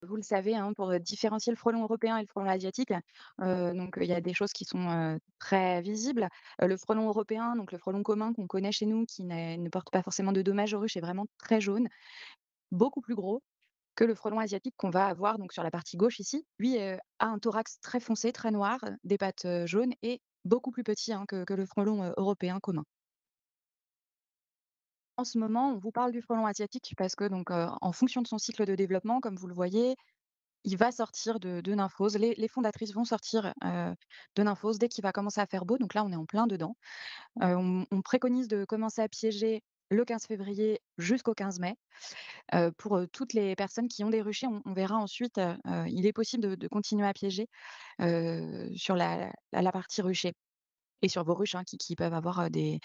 Vous le savez, hein, pour, différencier le frelon européen et le frelon asiatique, il y a des choses qui sont, très visibles. Le frelon européen, donc le frelon commun qu'on connaît chez nous, qui ne porte pas forcément de dommages aux ruches, est vraiment très jaune, beaucoup plus gros que le frelon asiatique qu'on va avoir donc sur la partie gauche ici. Lui, a un thorax très foncé, très noir, des pattes, jaunes et beaucoup plus petit, hein, que le frelon, européen commun. En ce moment, on vous parle du frelon asiatique parce que en fonction de son cycle de développement, comme vous le voyez, il va sortir de nymphose. Les fondatrices vont sortir, de nymphose dès qu'il va commencer à faire beau, donc là, on est en plein dedans. On préconise de commencer à piéger le 15 février jusqu'au 15 mai. Pour, toutes les personnes qui ont des ruchers, on verra ensuite, il est possible de continuer à piéger, sur la partie rucher et sur vos ruches, hein, qui peuvent avoir, des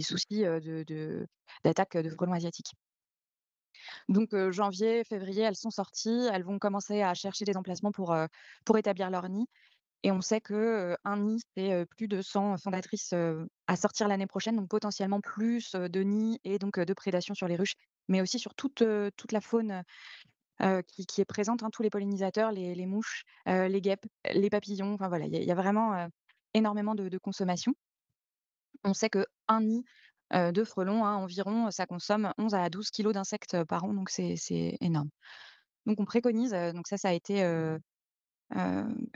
soucis, d'attaque, de frelons asiatiques. Janvier, février, elles sont sorties, elles vont commencer à chercher des emplacements pour établir leur nid et on sait que, un nid, c'est, plus de 100 fondatrices, à sortir l'année prochaine, donc potentiellement plus, de nids et de prédation sur les ruches, mais aussi sur toute la faune, qui est présente, hein, tous les pollinisateurs, les mouches, les guêpes, les papillons, enfin voilà, il y a vraiment, énormément de consommation. On sait qu'un nid, de frelons, hein, environ, ça consomme 11 à 12 kilogrammes d'insectes, par an, donc c'est énorme. Donc on préconise, donc ça a été,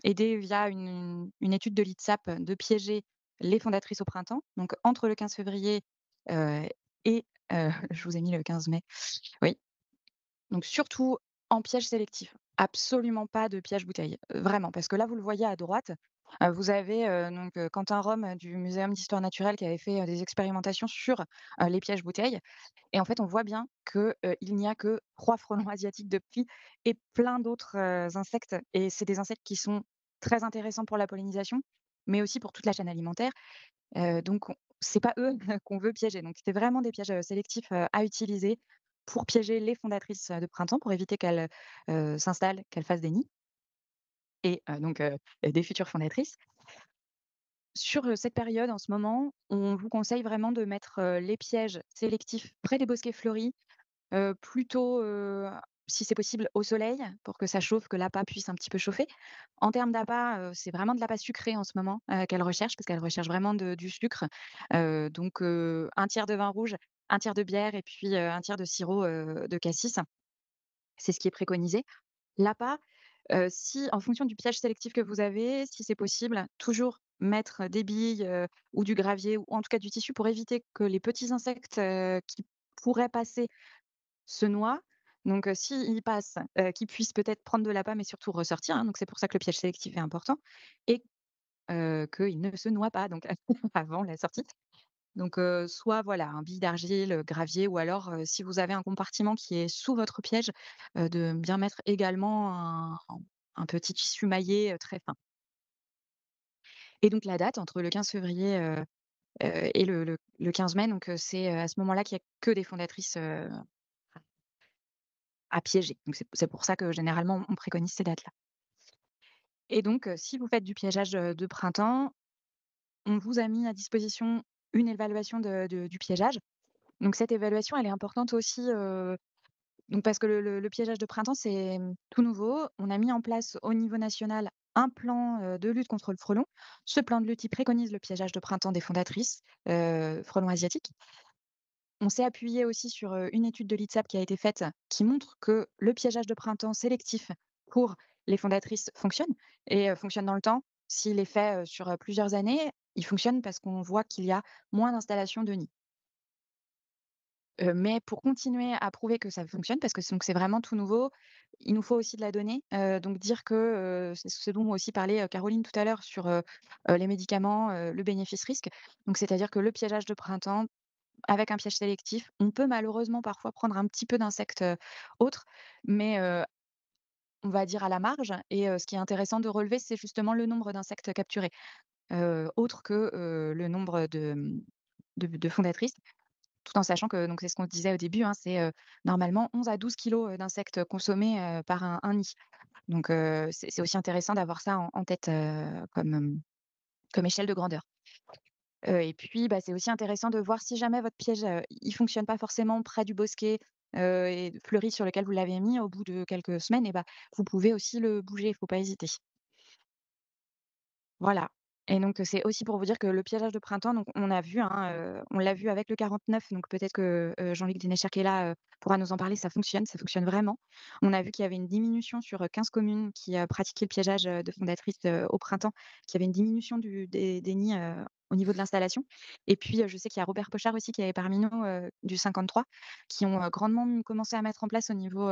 aidé via une étude de l'INSAP, de piéger les fondatrices au printemps, donc entre le 15 février, heu et je vous ai mis le 15 mai, oui. Donc surtout en piège sélectif. Absolument pas de piège bouteille, vraiment, parce que là, vous le voyez à droite, vous avez, Quentin Rome, du Muséum d'histoire naturelle qui avait fait, des expérimentations sur, les pièges bouteilles et en fait, on voit bien que, il n'y a que 3 frelons asiatiques depuis et plein d'autres, insectes et c'est des insectes qui sont très intéressants pour la pollinisation, mais aussi pour toute la chaîne alimentaire, donc c'est pas eux qu'on veut piéger. Donc c'était vraiment des pièges, sélectifs, à utiliser pour piéger les fondatrices, de printemps, pour éviter qu'elles, s'installent, qu'elles fassent des nids et des futures fondatrices. Sur, cette période, en ce moment, on vous conseille vraiment de mettre, les pièges sélectifs près des bosquets fleuris, plutôt, si c'est possible au soleil pour que ça chauffe, que l'appât puisse un petit peu chauffer. En termes d'appât, c'est vraiment de l'appât sucré en ce moment, qu'elles recherchent parce qu'elles recherchent vraiment du sucre. 1 tiers de vin rouge, 1 tiers de bière et puis, 1 tiers de sirop, de cassis. C'est ce qui est préconisé. L'appât, si en fonction du pH sélectif que vous avez, si c'est possible, toujours mettre des billes, ou du gravier ou en tout cas du tissu pour éviter que les petits insectes, qui pourraient passer se noient. S'ils passent, qu'ils puissent peut-être prendre de l'appât mais surtout ressortir, hein, donc c'est pour ça que le piège sélectif est important et qu'ils ne se noient pas donc avant la sortie. Soit voilà, un billet d'argile, gravier ou alors, si vous avez un compartiment qui est sous votre piège, de bien mettre également un petit tissu maillé, très fin. Et donc la date entre le 15 février, et le 15 mai, c'est, à ce moment-là qu'il y a que des fondatrices, à piéger. Donc c'est pour ça que généralement on préconise ces dates-là. Et si vous faites du piégeage, de printemps, on vous a mis à disposition une évaluation du piégeage. Donc cette évaluation, elle est importante aussi, parce que le piégeage de printemps, c'est, tout nouveau. On a mis en place au niveau national un plan, de lutte contre le frelon. Ce plan de lutte, il préconise le piégeage de printemps des fondatrices, frelons asiatiques. On s'est appuyé aussi sur, une étude de l'INSAP qui a été faite, qui montre que le piégeage de printemps sélectif pour les fondatrices fonctionne et fonctionne dans le temps. S'il est fait, sur, plusieurs années, il fonctionne parce qu'on voit qu'il y a moins d'installations de nids. Mais pour continuer à prouver que ça fonctionne, parce que c'est vraiment tout nouveau, il nous faut aussi de la donnée. Donc dire que, c'est ce dont aussi parlait, Caroline tout à l'heure sur, les médicaments, le bénéfice-risque. Donc c'est-à-dire que le piégeage de printemps, avec un piège sélectif, on peut malheureusement parfois prendre un petit peu d'insectes, autres, mais on va dire à la marge et ce qui est intéressant de relever, c'est justement le nombre d'insectes capturés, autre que, le nombre de fondatrices. Tout en sachant que c'est ce qu'on disait au début, hein, c'est, normalement 11 à 12 kilogrammes, d'insectes consommés, par un nid. C'est aussi intéressant d'avoir ça en tête, comme échelle de grandeur. Et puis, c'est aussi intéressant de voir si jamais votre piège, il fonctionne pas forcément près du bosquet, et fleuri sur lequel vous l'avez mis au bout de quelques semaines et bah, vous pouvez aussi le bouger, il faut pas hésiter. Voilà et donc c'est aussi pour vous dire que le piégeage de printemps, donc on a vu, hein, on l'a vu avec le 49, donc peut-être que, Jean-Luc Dénéchère qui est là, pourra nous en parler, ça fonctionne vraiment. On a vu qu'il y avait une diminution sur, 15 communes qui, pratiquaient le piégeage, de fondatrices, au printemps, qu'il y avait une diminution des nids, au niveau de l'installation et puis, je sais qu'il y a Robert Pochard aussi qui est parmi nous, du 53, qui ont, grandement commencé à mettre en place au niveau,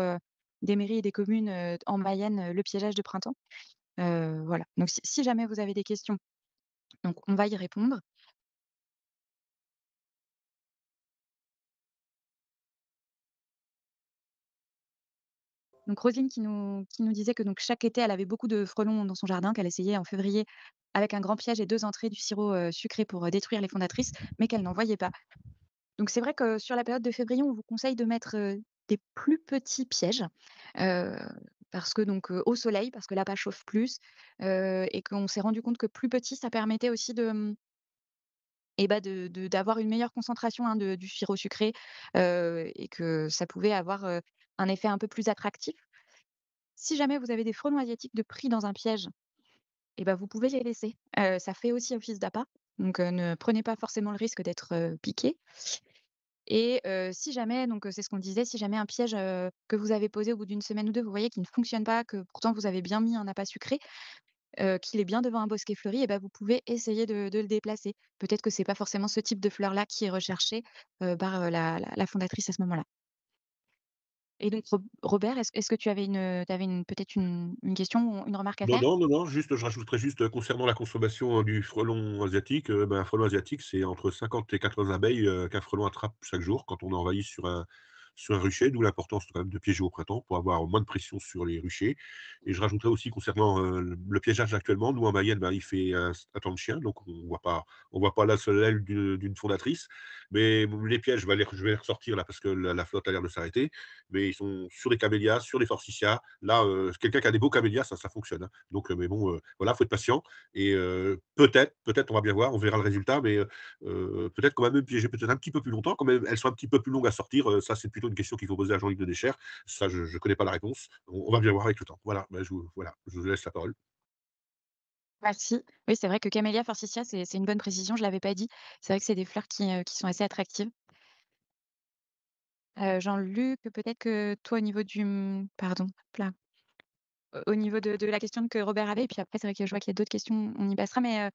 des mairies et des communes, en Mayenne, le piégeage de printemps. Voilà, donc si jamais vous avez des questions, donc on va y répondre. Donc Roselyne qui nous disait que donc chaque été, elle avait beaucoup de frelons dans son jardin, qu'elle essayait en février avec un grand piège et 2 entrées du sirop, sucré pour, détruire les fondatrices, mais qu'elle n'en voyait pas. Donc c'est vrai que sur la période de février, on vous conseille de mettre, des plus petits pièges, heu, parce que donc, au soleil, parce que là-bas chauffe plus, et qu'on s'est rendu compte que plus petit, ça permettait aussi de, et bah, d'avoir une meilleure concentration, hein, du sirop sucré, et que ça pouvait avoir, un effet un peu plus attractif. Si jamais vous avez des frelons asiatiques de pris dans un piège et bah, vous pouvez les laisser. Ça fait aussi office d'appât, donc ne prenez pas forcément le risque d'être, piqué et si jamais donc c'est ce qu'on disait, si jamais un piège, que vous avez posé au bout d'une semaine ou 2, vous voyez qu'il ne fonctionne pas, que pourtant vous avez bien mis un appât sucré, qu'il est bien devant un bosquet fleuri et bah, vous pouvez essayer de le déplacer. Peut-être que c'est pas forcément ce type de fleur-là qui est recherché, par, la fondatrice à ce moment-là. Et donc Robert, est-ce que tu avais une peut-être une question ou une remarque à Non, faire? non, non, non, juste je rajouterais juste, concernant la consommation, du frelon asiatique, un frelon asiatique, c'est entre 50 et 80 abeilles, qu'un frelon attrape chaque jour quand on envahit sur un rucher, d'où l'importance quand même de piéger au printemps pour avoir moins de pression sur les ruchers et je rajouterais aussi concernant, le piégeage actuellement, nous en Mayenne, il fait un temps de chien, donc on voit pas la seule aile d'une fondatrice, mais les pièges, je vais les ressortir là parce que la flotte a l'air de s'arrêter, mais ils sont sur les camélias, sur les forsythias. Là, quelqu'un qui a des beaux camélias, ça fonctionne, hein. Donc, mais bon, voilà, faut être patient et peut-être, on va bien voir, on verra le résultat, mais peut-être qu'on va même piéger peut-être un petit peu plus longtemps, quand même elles sont un petit peu plus longues à sortir, ça, c'est plutôt une question qu'il faut poser à Jean-Luc Denechère. Ça, je connais pas la réponse. On va bien voir avec le temps. Je vous laisse la parole. Merci. Oui, c'est vrai que Camellia forsythia, c'est une bonne précision, je l'avais pas dit. C'est vrai que c'est des fleurs qui sont assez attractives. Jean-Luc, peut-être que toi au niveau du, pardon, hop là, au niveau de la question que Robert avait et puis après c'est vrai que je vois qu'il y a d'autres questions, on y passera, mais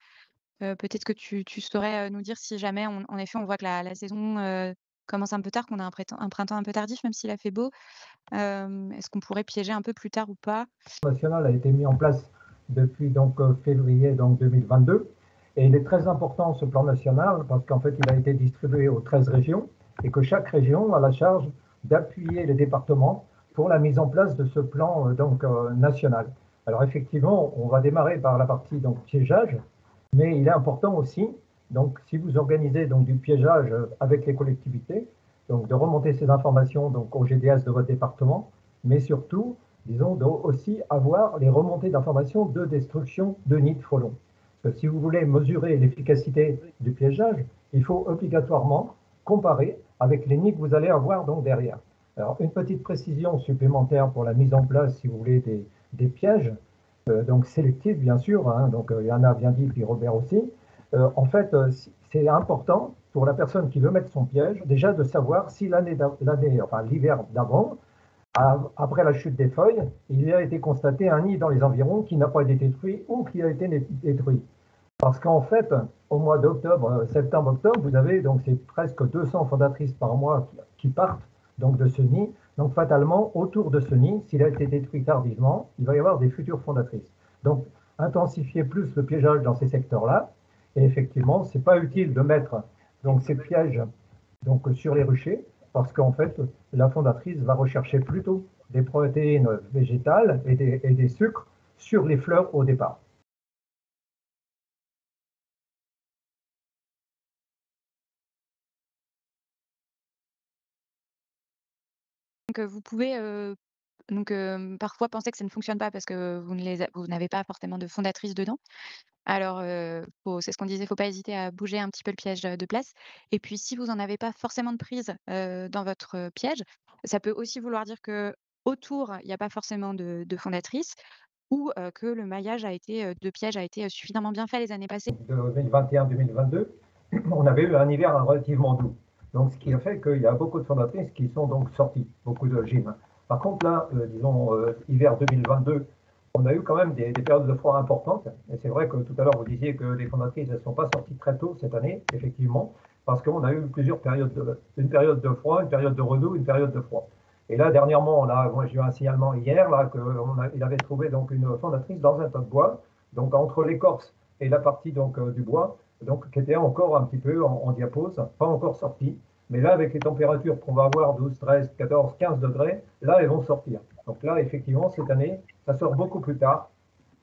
peut-être que tu saurais, nous dire si jamais en effet on voit que la saison, commence un peu tard, qu'on a un printemps un peu tardif, même s'il a fait beau, est-ce qu'on pourrait piéger un peu plus tard ou pas? National a été mis en place depuis donc février donc 2022 et il est très important ce plan national parce qu'en fait il a été distribué aux 13 régions et que chaque région a la charge d'appuyer les départements pour la mise en place de ce plan national. Alors effectivement, on va démarrer par la partie donc piégeage, mais il est important aussi donc si vous organisez donc du piégeage avec les collectivités, donc de remonter ces informations donc au GDS de votre département, mais surtout disons, aussi avoir les remontées d'informations de destruction de nids de frelons. Parce que si vous voulez mesurer l'efficacité du piégeage, il faut obligatoirement comparer avec les nids que vous allez avoir donc derrière. Alors, une petite précision supplémentaire pour la mise en place, si vous voulez, des pièges, donc sélectifs, bien sûr, hein, donc Yana a bien dit, puis Robert aussi. En fait, c'est important pour la personne qui veut mettre son piège, déjà de savoir si enfin l'hiver d'avant, après la chute des feuilles, il a été constaté un nid dans les environs qui n'a pas été détruit ou qui a été détruit. Parce qu'en fait, au mois d'octobre, septembre-octobre, vous avez donc c'est presque 200 fondatrices par mois qui partent donc de ce nid. Donc fatalement, autour de ce nid, s'il a été détruit tardivement, il va y avoir des futures fondatrices. Donc intensifier plus le piégeage dans ces secteurs-là. Et effectivement, c'est pas utile de mettre donc ces pièges donc sur les ruchers, parce qu'en fait, la fondatrice va rechercher plutôt des protéines végétales et des sucres sur les fleurs au départ. Donc vous pouvez, donc parfois penser que ça ne fonctionne pas parce que vous n'avez pas forcément de fondatrice dedans. Alors, c'est ce qu'on disait, faut pas hésiter à bouger un petit peu le piège, de place et puis si vous en avez pas forcément de prise, dans votre, piège, Ça peut aussi vouloir dire qu'autour, il n'y a pas forcément de fondatrice ou que le maillage de pièges a été suffisamment bien fait les années passées. De 2021-2022, on avait eu un hiver relativement doux. Donc, ce qui a fait qu'il y a beaucoup de fondatrices qui sont donc sorties, beaucoup de gyms. Par contre, là, disons, hiver 2022, on a eu quand même des périodes de froid importantes. Et c'est vrai que tout à l'heure, vous disiez que les fondatrices ne sont pas sorties très tôt cette année, effectivement, parce qu'on a eu plusieurs périodes, une période de froid, une période de redoux, une période de froid. Et là, dernièrement, là, moi j'ai eu un signalement hier, là, qu'il avait trouvé donc une fondatrice dans un tas de bois, donc entre l'écorce et la partie donc du bois, donc qui était encore un petit peu en diapose, pas encore sortie. Mais là, avec les températures qu'on va avoir, 12, 13, 14, 15 degrés, là, elles vont sortir. Donc là, effectivement, cette année, ça sort beaucoup plus tard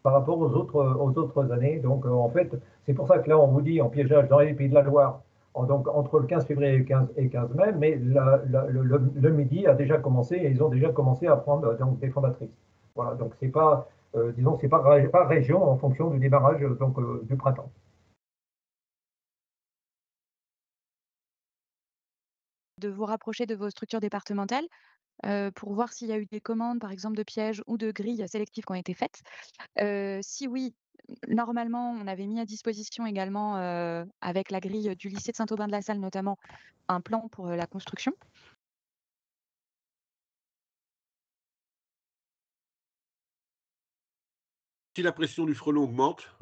par rapport aux autres années. Donc, en fait, c'est pour ça que là, on vous dit en piégeage dans les Pays de la Loire, donc entre le 15 février et 15 mai, mais le midi a déjà commencé et ils ont déjà commencé à prendre donc, des fondatrices. Voilà, donc c'est pas, disons, c'est pas région en fonction du démarrage donc, du printemps. De vous rapprocher de vos structures départementales pour voir s'il y a eu des commandes, par exemple, de pièges ou de grilles sélectives qui ont été faites. Si oui, normalement, on avait mis à disposition également, avec la grille du lycée de Saint-Aubin-de-la-Salle notamment, un plan pour, la construction. Si la pression du frelon augmente,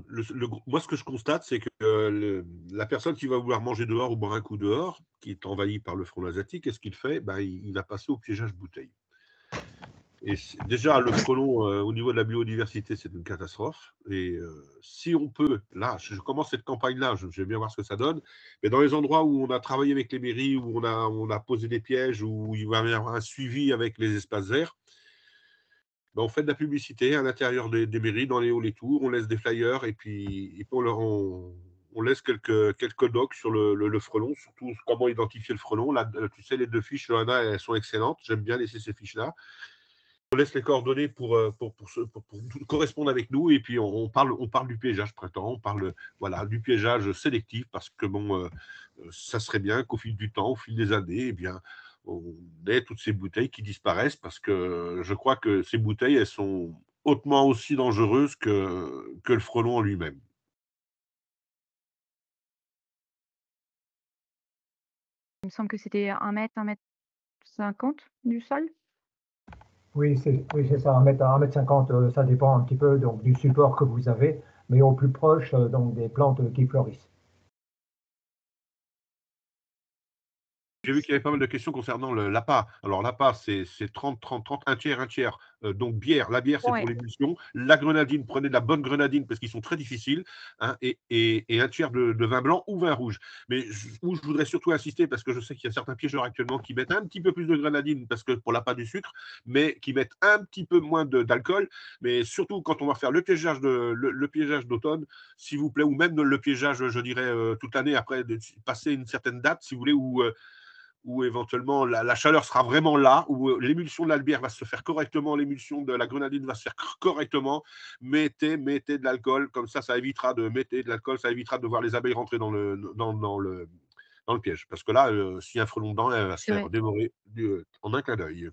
moi, ce que je constate, c'est que la personne qui va vouloir manger dehors ou boire un coup dehors, qui est envahie par le frelon asiatique, qu'est-ce qu'il fait? Ben, il va passer au piégeage bouteille. Et déjà, le frelon, au niveau de la biodiversité, c'est une catastrophe. Et si on peut, là, je commence cette campagne-là, je vais bien voir ce que ça donne, mais dans les endroits où on a travaillé avec les mairies, où on a posé des pièges, où il va y avoir un suivi avec les espaces verts, ben, on fait de la publicité à l'intérieur des mairies, dans les halls et tout, on laisse des flyers et puis on laisse quelques docs sur le frelon, surtout comment identifier le frelon. Là, tu sais, les deux fiches, Johanna, elles sont excellentes. J'aime bien laisser ces fiches-là. On laisse les coordonnées pour correspondre avec nous et puis on parle du piégeage printemps, on parle voilà, du piégeage sélectif parce que bon, ça serait bien qu'au fil du temps, au fil des années, eh bien, on ait toutes ces bouteilles qui disparaissent parce que je crois que ces bouteilles, elles sont hautement aussi dangereuses que le frelon en lui-même. Il me semble que c'était 1 mètre 50 du sol? Oui, c'est ça, 1 mètre 50, ça dépend un petit peu donc, du support que vous avez, mais au plus proche donc, des plantes qui fleurissent. J'ai vu qu'il y avait pas mal de questions concernant l'appât. Alors, l'appât, c'est 30, 30, 30, un tiers, un tiers. Donc, bière. La bière, c'est Ouais. pour l'émulsion. La grenadine, prenez de la bonne grenadine parce qu'ils sont très difficiles, hein, et un tiers de vin blanc ou vin rouge. Mais où je voudrais surtout insister, parce que je sais qu'il y a certains piégeurs actuellement qui mettent un petit peu plus de grenadine parce que pour l'appât du sucre, mais qui mettent un petit peu moins d'alcool. Mais surtout, quand on va faire le piégeage le piégeage d'automne, s'il vous plaît, ou même le piégeage, je dirais, toute l'année après, passer une certaine date, si vous voulez, où éventuellement la chaleur sera vraiment là, où l'émulsion de la bière va se faire correctement, l'émulsion de la grenadine va se faire correctement. Mettez de l'alcool, comme ça évitera mettez de l'alcool, ça évitera de voir les abeilles rentrer dans le piège. Parce que là, s'il y a un frelon dedans, elle va se C'est faire vrai. dévorer en un clin d'œil.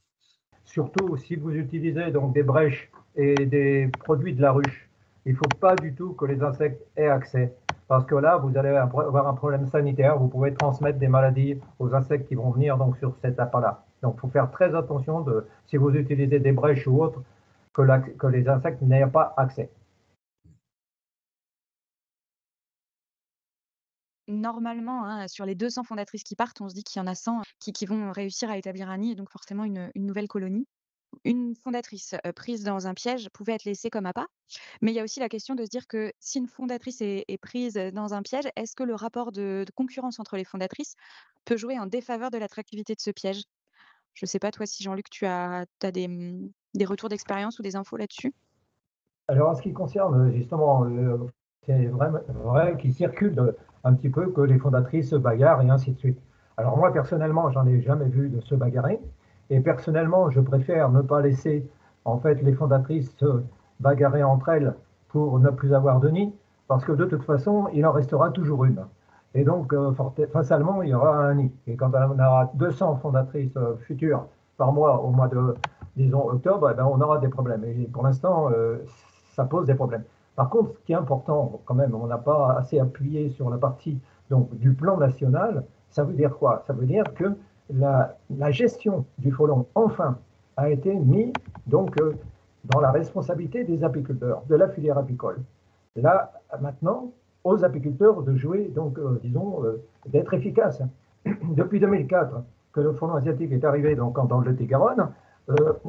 Surtout si vous utilisez donc des brèches et des produits de la ruche, il ne faut pas du tout que les insectes aient accès. Parce que là, vous allez avoir un problème sanitaire, vous pouvez transmettre des maladies aux insectes qui vont venir donc, sur cet appât-là. Donc il faut faire très attention si vous utilisez des brèches ou autres, que les insectes n'aient pas accès. Normalement, hein, sur les 200 fondatrices qui partent, on se dit qu'il y en a 100 qui vont réussir à établir un nid et donc forcément une nouvelle colonie. Une fondatrice, prise dans un piège pouvait être laissée comme appât, mais il y a aussi la question de se dire que si une fondatrice est prise, dans un piège, est-ce que le rapport de concurrence entre les fondatrices peut jouer en défaveur de l'attractivité de ce piège? Je sais pas toi si Jean-Luc tu as des retours d'expérience ou des infos là-dessus? Alors, en ce qui concerne justement, c'est vrai qu'il circule un petit peu que les fondatrices se bagarrent et ainsi de suite. Alors moi, personnellement, j'en ai jamais vu de se bagarrer. Et personnellement, je préfère ne pas laisser en fait les fondatrices se bagarrer entre elles pour ne plus avoir de nid, parce que de toute façon, il en restera toujours une. Et donc, fatalement, il y aura un nid. Et quand on aura 200 fondatrices futures par mois au mois de, disons, octobre, eh ben, on aura des problèmes. Et pour l'instant, ça pose des problèmes. Par contre, ce qui est important, quand même, on n'a pas assez appuyé sur la partie donc, du plan national. Ça veut dire quoi? Ça veut dire que la gestion du frelon, enfin, a été mise donc, dans la responsabilité des apiculteurs, de la filière apicole. Là, maintenant, aux apiculteurs de jouer, donc, disons, d'être efficaces. Depuis 2004, que le frelon asiatique est arrivé donc, dans le Lot-et-Garonne,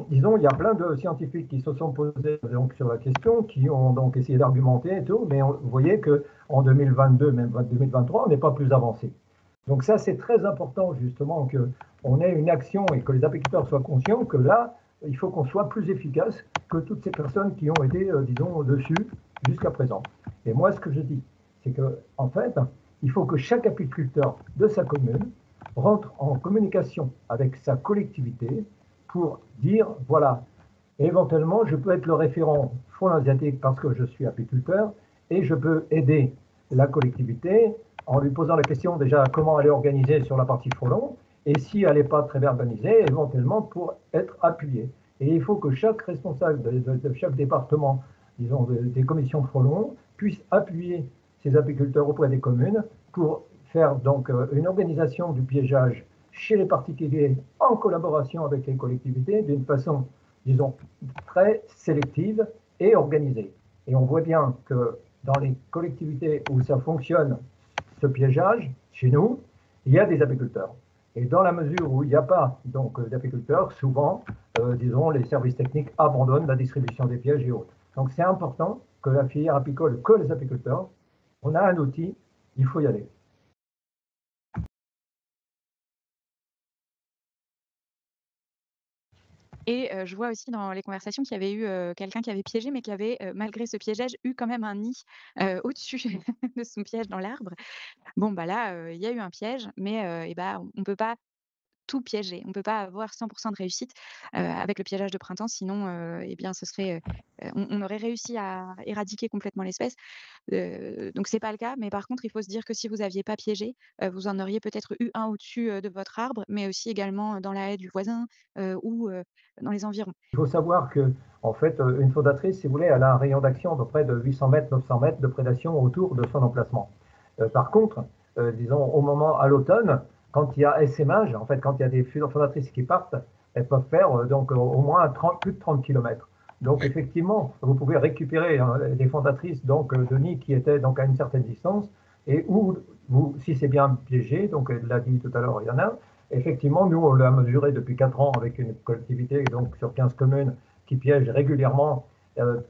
disons, il y a plein de scientifiques qui se sont posés donc, sur la question, qui ont donc essayé d'argumenter et tout, mais vous voyez qu'en 2022, même 2023, on n'est pas plus avancé. Donc ça, c'est très important justement qu'on ait une action et que les apiculteurs soient conscients que là, il faut qu'on soit plus efficace que toutes ces personnes qui ont été, disons, dessus jusqu'à présent. Et moi, ce que je dis, c'est qu'en fait, il faut que chaque apiculteur de sa commune rentre en communication avec sa collectivité pour dire, voilà, éventuellement, je peux être le référent frelon asiatique parce que je suis apiculteur et je peux aider la collectivité en lui posant la question déjà comment elle est organisée sur la partie frelon et si elle n'est pas très bien organisée, éventuellement pour être appuyée. Et il faut que chaque responsable de chaque département, disons des commissions frelons, puisse appuyer ces apiculteurs auprès des communes pour faire donc une organisation du piégeage chez les particuliers en collaboration avec les collectivités d'une façon, disons, très sélective et organisée. Et on voit bien que dans les collectivités où ça fonctionne, ce piégeage, chez nous, il y a des apiculteurs. Et dans la mesure où il n'y a pas d'apiculteurs, souvent, disons, les services techniques abandonnent la distribution des pièges et autres. Donc c'est important que la filière apicole, que les apiculteurs, on a un outil, il faut y aller. Et je vois aussi dans les conversations qu'il y avait eu quelqu'un qui avait piégé, mais qui avait, malgré ce piégeage, eu quand même un nid, au-dessus de son piège dans l'arbre. Bon, bah, là, il y a eu un piège, mais et bah, on peut pas tout piéger. On peut pas avoir 100 de réussite, avec le piégeage de printemps, sinon, et bien, ce serait, on aurait réussi à éradiquer complètement l'espèce. Donc c'est pas le cas, mais par contre, il faut se dire que si vous aviez pas piégé, vous en auriez peut-être eu un au-dessus, de votre arbre, mais aussi également dans la haie du voisin, ou dans les environs. Il faut savoir que, en fait, une fondatrice, si vous voulez, elle a un rayon d'action de près de 800 mètres, 900 mètres de prédation autour de son emplacement. Par contre, disons, au moment, à l'automne, quand il y a essaimage, en fait, quand il y a des fondatrices qui partent, elles peuvent faire donc au moins plus de 30 km. Donc, effectivement, vous pouvez récupérer des fondatrices donc, de nids qui étaient donc, à une certaine distance et où, si c'est bien piégé, donc elle l'a dit tout à l'heure, il y en a, effectivement, nous, on l'a mesuré depuis 4 ans avec une collectivité donc, sur 15 communes qui piègent régulièrement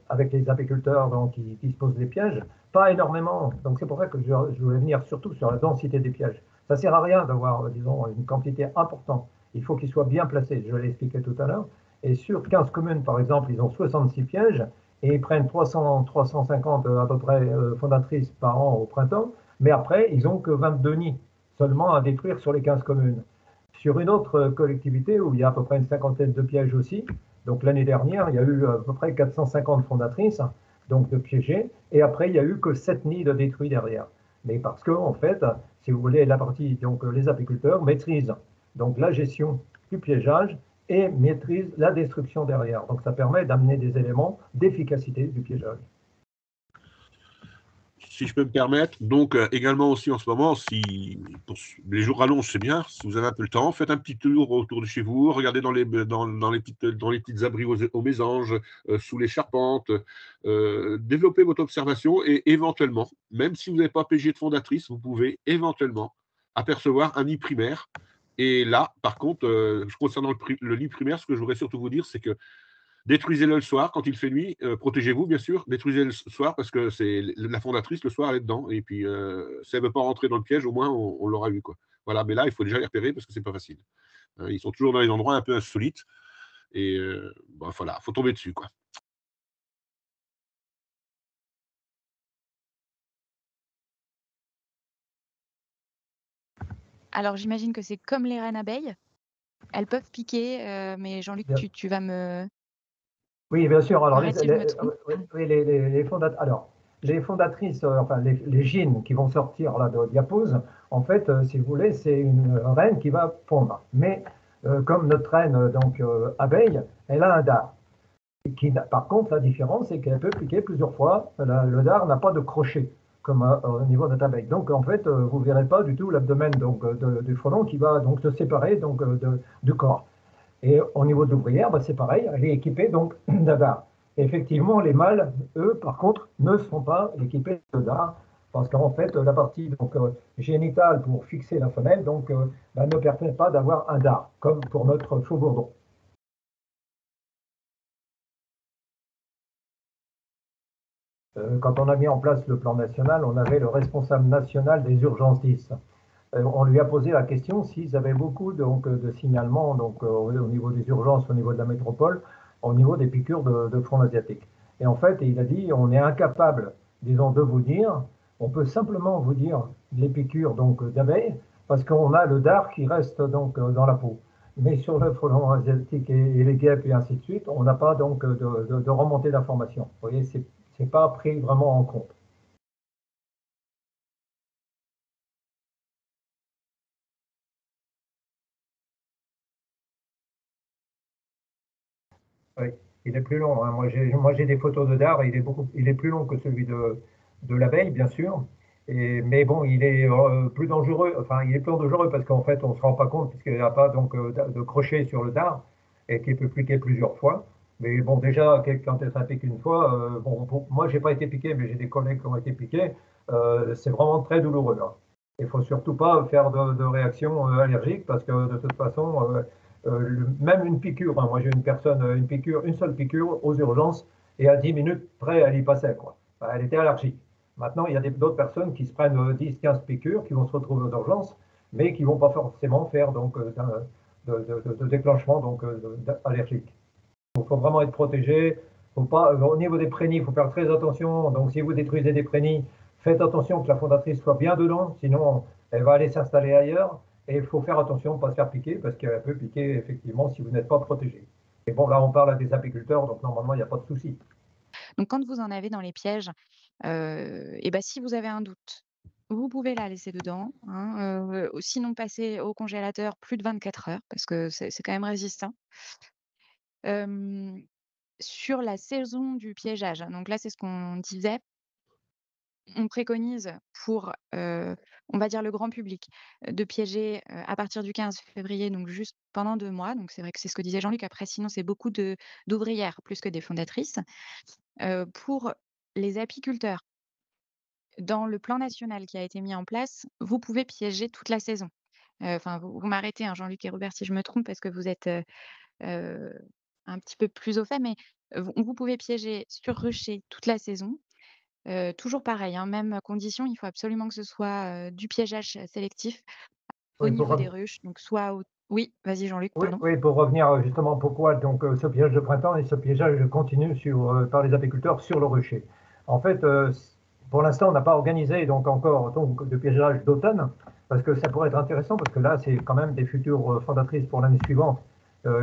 avec les apiculteurs donc, qui disposent des pièges. Pas énormément. Donc, c'est pour ça que je voulais venir surtout sur la densité des pièges. Ça ne sert à rien d'avoir, disons, une quantité importante. Il faut qu'ils soient bien placés. Je l'ai expliqué tout à l'heure. Et sur 15 communes, par exemple, ils ont 66 pièges et ils prennent 350 à peu près fondatrices par an au printemps. Mais après, ils n'ont que 22 nids seulement à détruire sur les 15 communes. Sur une autre collectivité où il y a à peu près une cinquantaine de pièges aussi, donc l'année dernière, il y a eu à peu près 450 fondatrices, donc de piégés, et après, il n'y a eu que 7 nids de détruits derrière. Mais parce que, en fait, si vous voulez, la partie, donc les apiculteurs maîtrisent donc la gestion du piégeage et maîtrisent la destruction derrière. Donc ça permet d'amener des éléments d'efficacité du piégeage. Si je peux me permettre, donc également aussi en ce moment, si pour les jours rallongent, c'est bien, si vous avez un peu le temps, faites un petit tour autour de chez vous, regardez dans les petites abris aux mésanges, sous les charpentes, développez votre observation et éventuellement, même si vous n'avez pas piégé de fondatrice, vous pouvez éventuellement apercevoir un nid primaire. Et là, par contre, concernant le nid primaire, ce que je voudrais surtout vous dire, c'est que détruisez-le le soir quand il fait nuit. Protégez-vous, bien sûr. Détruisez-le le soir parce que c'est la fondatrice, le soir, elle est dedans. Et puis, si elle ne veut pas rentrer dans le piège, au moins, on l'aura eu, quoi. Voilà, mais là, il faut déjà les repérer parce que c'est pas facile. Ils sont toujours dans les endroits un peu insolites. Et voilà, il faut tomber dessus, quoi. Alors j'imagine que c'est comme les reines abeilles? Elles peuvent piquer, mais Jean-Luc, Bien. tu vas me Oui, bien sûr. Alors, arrête si je me trompe. les fondatrices, enfin les gynes qui vont sortir là de diapause, en fait, si vous voulez, c'est une reine qui va pondre. Mais comme notre reine abeille, elle a un dard. Par contre, la différence, c'est qu'elle peut piquer plusieurs fois. Le dard n'a pas de crochet, comme au niveau de notre abeille. Donc, en fait, vous ne verrez pas du tout l'abdomen du frelon qui va donc se séparer du corps. Et au niveau de l'ouvrière, c'est pareil, elle est équipée donc d'un dard. Effectivement, les mâles, eux, par contre, ne sont pas équipés de dard, parce qu'en fait, la partie génitale pour fixer la femelle ne permet pas d'avoir un dard, comme pour notre faux-bourdon. Quand on a mis en place le plan national, on avait le responsable national des urgences 10. On lui a posé la question s'ils avaient beaucoup de signalements au niveau des urgences, au niveau de la métropole, au niveau des piqûres de frelons asiatiques. Et en fait, il a dit, on est incapable, disons, de vous dire, on peut simplement vous dire les piqûres d'abeilles, parce qu'on a le dard qui reste dans la peau. Mais sur le frelon asiatique et les guêpes et ainsi de suite, on n'a pas de remontée d'informations. Vous voyez, c'est pas pris vraiment en compte. Oui, il est plus long, hein. Moi, j'ai des photos de dard, il est plus long que celui de l'abeille, bien sûr. Mais bon, il est plus dangereux. Enfin, il est plus dangereux parce qu'en fait, on ne se rend pas compte puisqu'il n'y a pas de crochet sur le dard et qu'il peut piquer plusieurs fois. Mais bon, déjà, quand ça pique une fois, moi, j'ai pas été piqué, mais j'ai des collègues qui ont été piqués. C'est vraiment très douloureux, là. Il faut surtout pas faire de réaction allergique parce que de toute façon, même une piqûre, hein. Moi j'ai une seule piqûre aux urgences et à 10 minutes près elle y passait, quoi. Elle était allergique. Maintenant il y a d'autres personnes qui se prennent 10-15 piqûres qui vont se retrouver aux urgences mais qui ne vont pas forcément faire de déclenchement allergique. Il faut vraiment être protégé. Faut pas, au niveau des prénies, il faut faire très attention. Donc si vous détruisez des prénies, faites attention que la fondatrice soit bien dedans, sinon elle va aller s'installer ailleurs. Et il faut faire attention de ne pas se faire piquer, parce qu'elle peut piquer effectivement si vous n'êtes pas protégé. Et bon, là on parle à des apiculteurs, donc normalement il n'y a pas de souci. Donc quand vous en avez dans les pièges, et bah, si vous avez un doute, vous pouvez la laisser dedans, hein, sinon passer au congélateur plus de 24 heures parce que c'est quand même résistant. Hem, sur la saison du piégeage, donc là, c'est ce qu'on disait, on préconise pour, on va dire le grand public, de piéger, à partir du 15 février, donc juste pendant 2 mois. Donc c'est vrai que c'est ce que disait Jean-Luc. Après sinon, c'est beaucoup d'ouvrières plus que des fondatrices. Pour les apiculteurs, dans le plan national qui a été mis en place, vous pouvez piéger toute la saison. Enfin, vous m'arrêtez, hein, Jean-Luc et Robert, si je me trompe, parce que vous êtes, heu, un petit peu plus au fait, mais vous pouvez piéger sur rucher toute la saison. Toujours pareil, hein, même condition, il faut absolument que ce soit, du piégeage sélectif au Oui, niveau des ruches, donc soit au oui, vas-y Jean-Luc, oui, pardon. oui, pour revenir justement pourquoi ce piège de printemps et ce piégeage continue par les apiculteurs sur le rucher. En fait, pour l'instant, on n'a pas organisé encore de piégeage d'automne, parce que ça pourrait être intéressant, parce que là, c'est quand même des futures fondatrices pour l'année suivante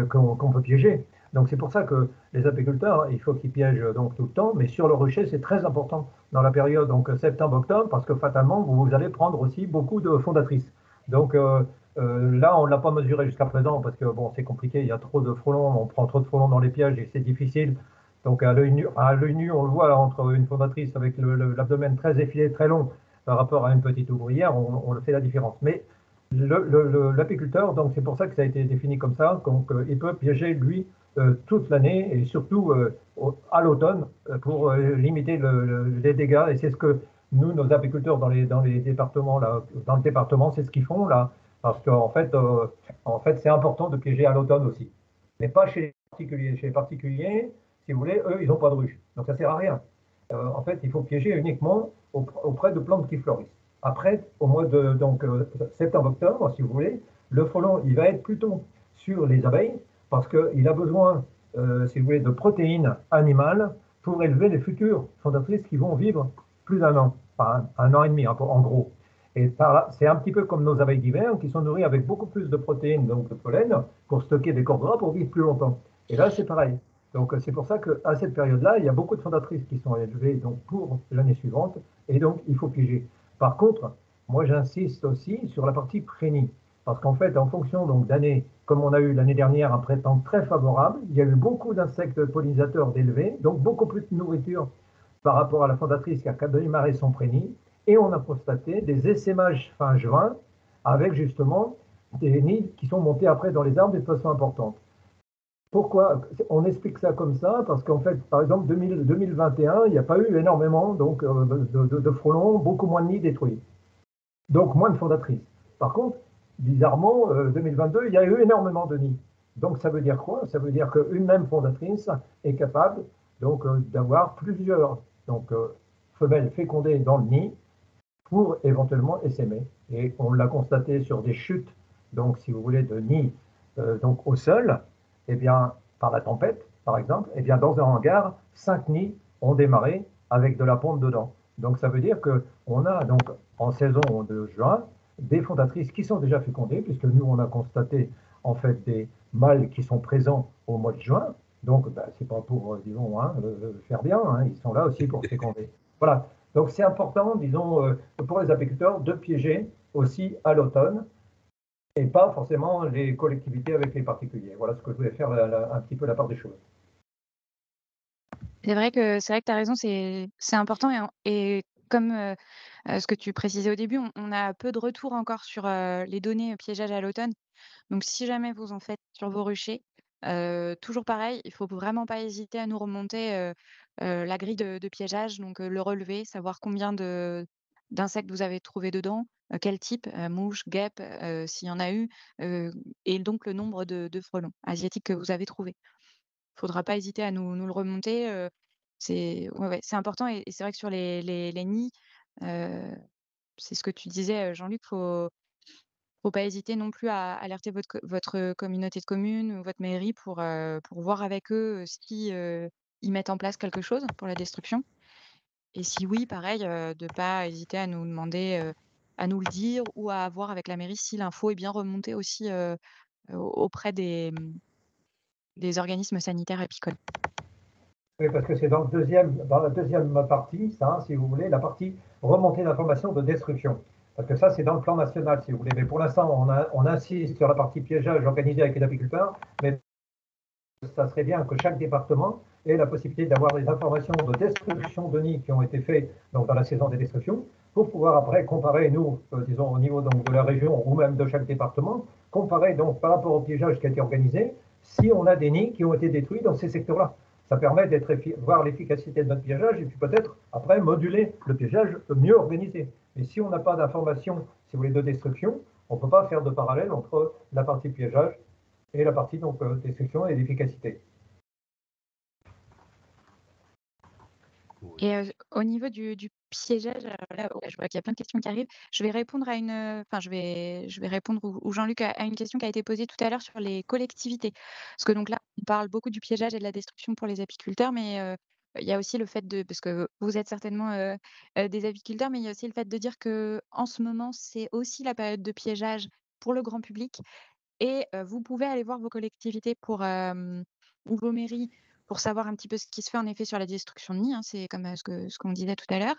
qu'on peut piéger. Donc c'est pour ça que les apiculteurs, il faut qu'ils piègent tout le temps, mais sur le rucher, c'est très important dans la période septembre-octobre, parce que fatalement, vous allez prendre aussi beaucoup de fondatrices. Donc là, on ne l'a pas mesuré jusqu'à présent parce que bon, c'est compliqué, il y a trop de frelons, on prend trop de frelons dans les pièges et c'est difficile. Donc à l'œil nu, on le voit là, entre une fondatrice avec l'abdomen très effilé, très long, par rapport à une petite ouvrière, on le fait la différence. Mais l'apiculteur, donc c'est pour ça que ça a été défini comme ça, donc il peut piéger lui toute l'année et surtout à l'automne pour limiter les dégâts. Et c'est ce que nous, nos apiculteurs dans les départements là, dans le département, c'est ce qu'ils font là. Parce en fait, c'est important de piéger à l'automne aussi. Mais pas chez les particuliers. Chez les particuliers, si vous voulez, eux, ils n'ont pas de ruche. Donc ça ne sert à rien. En fait, il faut piéger uniquement auprès de plantes qui fleurissent. Après, au mois de septembre-octobre, si vous voulez, le frelon, il va être plutôt sur les abeilles parce qu'il a besoin, si vous voulez, de protéines animales pour élever les futures fondatrices qui vont vivre plus d'un an, enfin un an et demi, en gros. Et c'est un petit peu comme nos abeilles d'hiver qui sont nourries avec beaucoup plus de protéines, donc de pollen, pour stocker des corps gras pour vivre plus longtemps. Et là, c'est pareil. Donc c'est pour ça qu'à cette période-là, il y a beaucoup de fondatrices qui sont élevées donc, pour l'année suivante, et donc il faut piéger. Par contre, moi j'insiste aussi sur la partie prénie, Parce qu'en fait, en fonction donc d'années, comme on a eu l'année dernière un printemps très favorable, il y a eu beaucoup d'insectes pollinisateurs d'élevés, donc beaucoup plus de nourriture par rapport à la fondatrice qui a démarré son prénit. Et on a constaté des essaimages fin juin avec justement des nids qui sont montés après dans les arbres de façon importante. Pourquoi on explique ça comme ça? Parce qu'en fait, par exemple, 2021, il n'y a pas eu énormément donc, de frelons, beaucoup moins de nids détruits. Donc moins de fondatrices. Par contre, bizarrement, 2022, il y a eu énormément de nids. Donc ça veut dire quoi? Ça veut dire qu'une même fondatrice est capable donc d'avoir plusieurs donc, femelles fécondées dans le nid pour éventuellement essaimer. Et on l'a constaté sur des chutes, donc si vous voulez, de nids donc au sol, eh bien, par la tempête, par exemple, eh bien, dans un hangar, 5 nids ont démarré avec de la ponte dedans. Donc ça veut dire qu'on a donc en saison de juin des fondatrices qui sont déjà fécondées, puisque nous on a constaté en fait des mâles qui sont présents au mois de juin. Donc ben, c'est pas pour disons hein, le faire bien, hein, ils sont là aussi pour féconder. Voilà. Donc c'est important, disons, pour les apiculteurs de piéger aussi à l'automne et pas forcément les collectivités avec les particuliers. Voilà ce que je voulais faire un petit peu la part des choses. C'est vrai que tu as raison, c'est important et comme, ce que tu précisais au début, on a peu de retours encore sur, les données piégeage à l'automne. Donc si jamais vous en faites sur vos ruchers, toujours pareil, il faut vraiment pas hésiter à nous remonter, la grille de piégeage, donc le relevé, savoir combien de d'insectes vous avez trouvé dedans, quel type, mouches, guêpes, s'il y en a eu, et donc le nombre de frelons asiatiques que vous avez trouvés. Faudra pas hésiter à nous le remonter, c'est ouais, ouais, c'est important et c'est vrai que sur les nids, heu, c'est ce que tu disais, Jean-Luc, faut pas hésiter non plus à alerter votre communauté de communes ou votre mairie pour voir avec eux, si, ils mettent en place quelque chose pour la destruction et si oui, pareil, de pas hésiter à nous demander, à nous le dire ou à voir avec la mairie si l'info est bien remontée aussi, auprès des organismes sanitaires apicoles. Oui, parce que c'est dans la deuxième partie, ça, hein, si vous voulez, la partie remontée d'informations de destruction. Parce que ça, c'est dans le plan national, si vous voulez. Mais pour l'instant, on insiste sur la partie piégeage organisée avec les apiculteurs, mais ça serait bien que chaque département ait la possibilité d'avoir des informations de destruction de nids qui ont été faits donc, dans la saison des destructions, pour pouvoir après comparer, nous, disons au niveau donc, de la région ou même de chaque département, comparer donc par rapport au piégeage qui a été organisé, si on a des nids qui ont été détruits dans ces secteurs-là. Ça permet de voir l'efficacité de notre piégeage et puis peut-être après moduler le piégeage mieux organisé. Mais si on n'a pas d'informations, si vous voulez, de destruction, on ne peut pas faire de parallèle entre la partie piégeage et la partie donc destruction et d'efficacité. Oui. Et au niveau du piégeage, là, ouais, je vois qu'il y a plein de questions qui arrivent. Je vais répondre à une, enfin, je vais répondre ou Jean-Luc à une question qui a été posée tout à l'heure sur les collectivités. Parce que donc là, on parle beaucoup du piégeage et de la destruction pour les apiculteurs, mais il y a aussi le fait de parce que vous êtes certainement, des apiculteurs, mais il y a aussi le fait de dire que en ce moment, c'est aussi la période de piégeage pour le grand public et vous pouvez aller voir vos collectivités ou vos mairies pour savoir un petit peu ce qui se fait en effet sur la destruction de nids, hein, c'est comme, ce qu'on disait tout à l'heure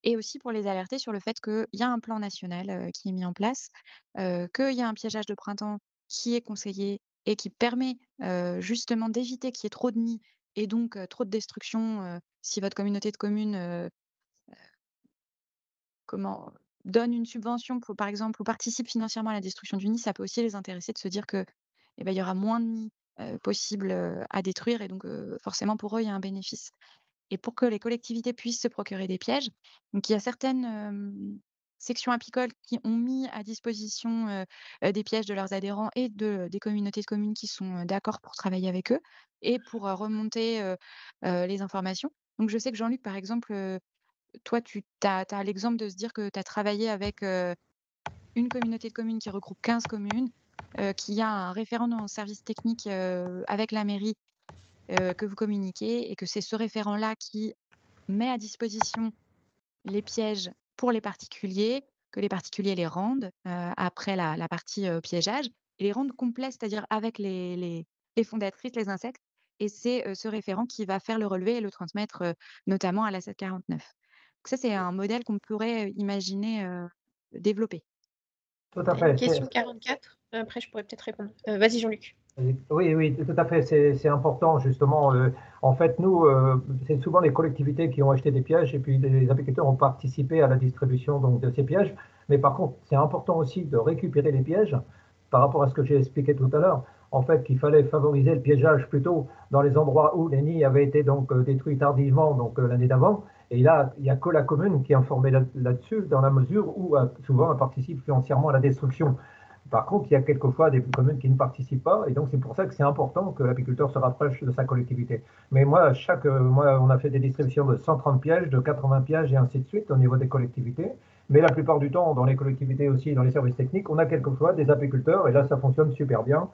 et aussi pour les alerter sur le fait qu'il y a un plan national, qui est mis en place, qu'il y a un piégeage de printemps qui est conseillé et qui permet, justement d'éviter qu'il y ait trop de nids et donc trop de destruction, si votre communauté de communes, comment donne une subvention pour par exemple ou participe financièrement à la destruction du nid, ça peut aussi les intéresser de se dire que, eh ben, il y aura moins de nids, possibles, à détruire et donc forcément pour eux, il y a un bénéfice et pour que les collectivités puissent se procurer des pièges, donc il y a certaines, sections apicoles qui ont mis à disposition, des pièges de leurs adhérents et des communautés de communes qui sont, d'accord pour travailler avec eux et pour, remonter, les informations. Donc je sais que Jean-Luc, par exemple, toi, tu as l'exemple de se dire que tu as travaillé avec, une communauté de communes qui regroupe 15 communes, qui a un référent dans le service technique, avec la mairie, que vous communiquez et que c'est ce référent-là qui met à disposition les pièges pour les particuliers, que les particuliers les rendent, après la partie, piégeage et les rendent complets, c'est-à-dire avec les fondatrices, les insectes et c'est, ce référent qui va faire le relevé et le transmettre, notamment à la 749. Donc ça, c'est un modèle qu'on pourrait, imaginer, développer. Tout Il à y a une fait. question 44. Après, je pourrais peut-être répondre. Vas-y, Jean-Luc. Oui, oui, tout à fait. C'est important, justement. En fait, nous, c'est souvent les collectivités qui ont acheté des pièges et puis les apiculteurs ont participé à la distribution donc, de ces pièges. Mais par contre, c'est important aussi de récupérer les pièges par rapport à ce que j'ai expliqué tout à l'heure. En fait, qu'il fallait favoriser le piégeage plutôt dans les endroits où les nids avaient été donc détruits tardivement, donc l'année d'avant. Et là, il n'y a que la commune qui est informée là-dessus, dans la mesure où souvent elle participe financièrement à la destruction. Par contre, il y a quelquefois des communes qui ne participent pas, et donc c'est pour ça que c'est important que l'apiculteur se rapproche de sa collectivité. Mais moi, chaque mois, on a fait des distributions de 130 pièges, de 80 pièges et ainsi de suite au niveau des collectivités. Mais la plupart du temps, dans les collectivités aussi, dans les services techniques, on a quelquefois des apiculteurs, et là, ça fonctionne super bien.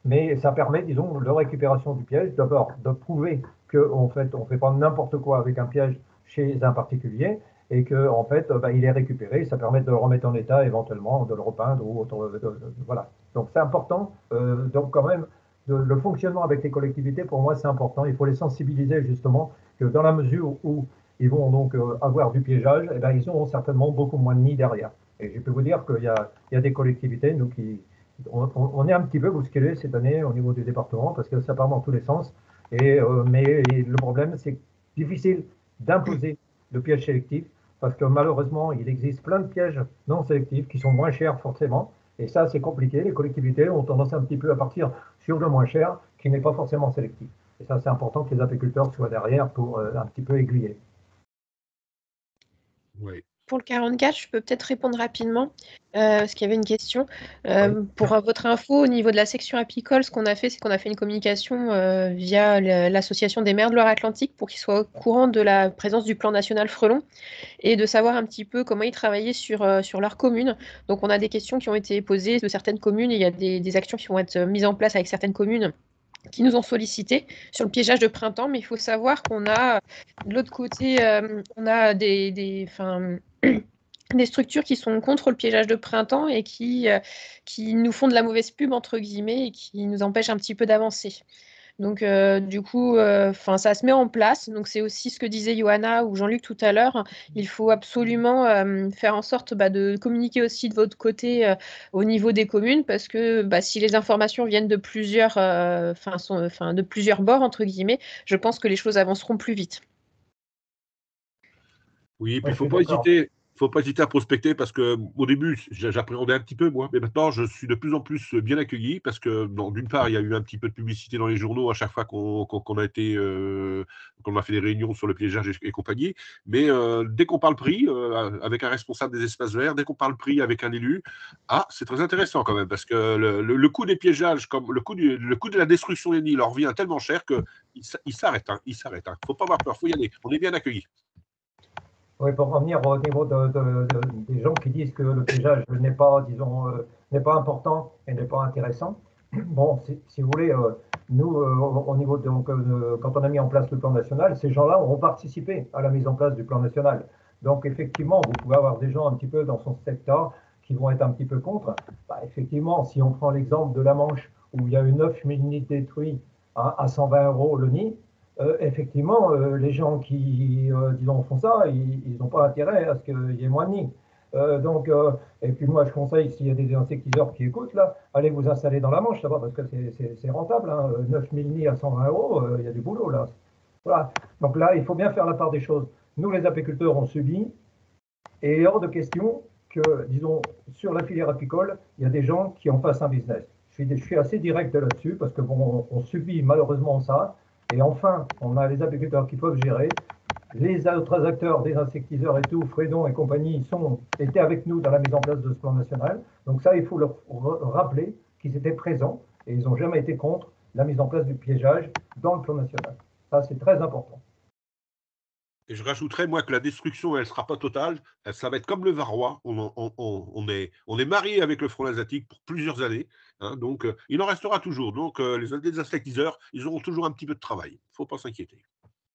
Mais ça permet, disons, de récupération du piège, d'abord de prouver qu'en fait, on ne fait pas n'importe quoi avec un piège chez un particulier et que en fait, il est récupéré. Ça permet de le remettre en état, éventuellement, de le repeindre ou autre. Voilà. Donc c'est important. Donc quand même, le fonctionnement avec les collectivités, pour moi, c'est important. Il faut les sensibiliser justement que dans la mesure où ils vont donc avoir du piégeage, eh ben, ils auront certainement beaucoup moins de nids derrière. Et je peux vous dire qu'il y a des collectivités, nous, on est un petit peu bousculé cette année au niveau du département parce que ça part dans tous les sens. Mais le problème, c'est difficile d'imposer le piège sélectif parce que malheureusement, il existe plein de pièges non sélectifs qui sont moins chers forcément. Et ça, c'est compliqué. Les collectivités ont tendance un petit peu à partir sur le moins cher qui n'est pas forcément sélectif. Et ça, c'est important que les apiculteurs soient derrière pour un petit peu aiguiller. Oui. Pour le 44, je peux peut-être répondre rapidement, parce qu'il y avait une question. Oui. Pour votre info, au niveau de la section apicole, ce qu'on a fait, c'est qu'on a fait une communication via l'Association des maires de Loire-Atlantique pour qu'ils soient au courant de la présence du plan national frelon et de savoir un petit peu comment ils travaillaient sur leur commune. Donc, on a des questions qui ont été posées de certaines communes et il y a des actions qui vont être mises en place avec certaines communes qui nous ont sollicité sur le piégeage de printemps, mais il faut savoir qu'on a de l'autre côté, on a des structures qui sont contre le piégeage de printemps et qui nous font de la mauvaise pub, entre guillemets, et qui nous empêchent un petit peu d'avancer. Donc, du coup, ça se met en place. Donc, c'est aussi ce que disait Johanna ou Jean-Luc tout à l'heure. Il faut absolument faire en sorte de communiquer aussi de votre côté au niveau des communes parce que si les informations viennent de plusieurs, de plusieurs bords, entre guillemets, je pense que les choses avanceront plus vite. Oui, puis Ouais, il je suis d'accord. faut pas hésiter à prospecter parce que au début, j'appréhendais un petit peu moi, mais maintenant je suis de plus en plus bien accueilli parce que bon, d'une part, il y a eu un petit peu de publicité dans les journaux à chaque fois qu'on a été qu'on a fait des réunions sur le piégeage et compagnie. Mais dès qu'on parle prix avec un responsable des espaces verts, dès qu'on parle prix avec un élu, ah, c'est très intéressant quand même parce que le coût des piégeages, comme le coût de la destruction des nids leur revient tellement cher que il s'arrête. Hein, il s'arrête. Hein. Faut pas avoir peur, faut y aller. On est bien accueillis. Oui, pour revenir au niveau des gens qui disent que le piégeage n'est pas, disons, n'est pas important et n'est pas intéressant. Bon, si vous voulez, nous, au niveau donc, quand on a mis en place le plan national, ces gens-là ont participé à la mise en place du plan national. Donc, effectivement, vous pouvez avoir des gens un petit peu dans son secteur qui vont être un petit peu contre. Effectivement, si on prend l'exemple de la Manche, où il y a eu 9 000 nids détruits à 120 € le nid, effectivement, les gens qui, disons, font ça, ils n'ont pas intérêt à ce qu'il y ait moins de nids. Et puis moi, je conseille, s'il y a des insectiseurs qui écoutent, là, allez vous installer dans la Manche, ça va, parce que c'est rentable. Hein, 9 000 nids à 120 €, il y a du boulot, là. Voilà. Donc là, il faut bien faire la part des choses. Nous, les apiculteurs, on subit, et il est hors de question que, disons, sur la filière apicole, il y a des gens qui en fassent un business. Je suis assez direct là-dessus parce que bon, on subit malheureusement ça. Et enfin, on a les apiculteurs qui peuvent gérer. Les autres acteurs, des insectiseurs et tout, Fredon et compagnie, étaient avec nous dans la mise en place de ce plan national. Donc ça, il faut leur rappeler qu'ils étaient présents et ils n'ont jamais été contre la mise en place du piégeage dans le plan national. Ça, c'est très important. Et je rajouterais, moi, que la destruction, elle ne sera pas totale. Ça va être comme le Varroa. On est marié avec le front asiatique pour plusieurs années. Hein, donc, il en restera toujours. Donc, les insectiseurs, ils auront toujours un petit peu de travail. Il ne faut pas s'inquiéter.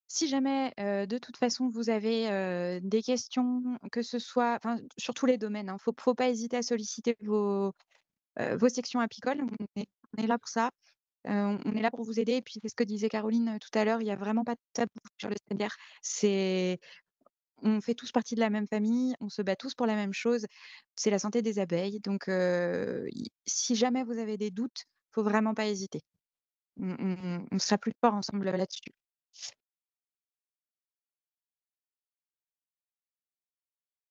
Si jamais, de toute façon, vous avez, des questions, que ce soit sur tous les domaines, hein, faut pas hésiter à solliciter vos sections apicoles. On est là pour ça. On est là pour vous aider et puis c'est ce que disait Caroline, tout à l'heure, il y a vraiment pas de tabou sur le stagiaire. C'est on fait tous partie de la même famille, on se bat tous pour la même chose, c'est la santé des abeilles. Donc, si jamais vous avez des doutes, faut vraiment pas hésiter. On sera plus fort ensemble là-dessus.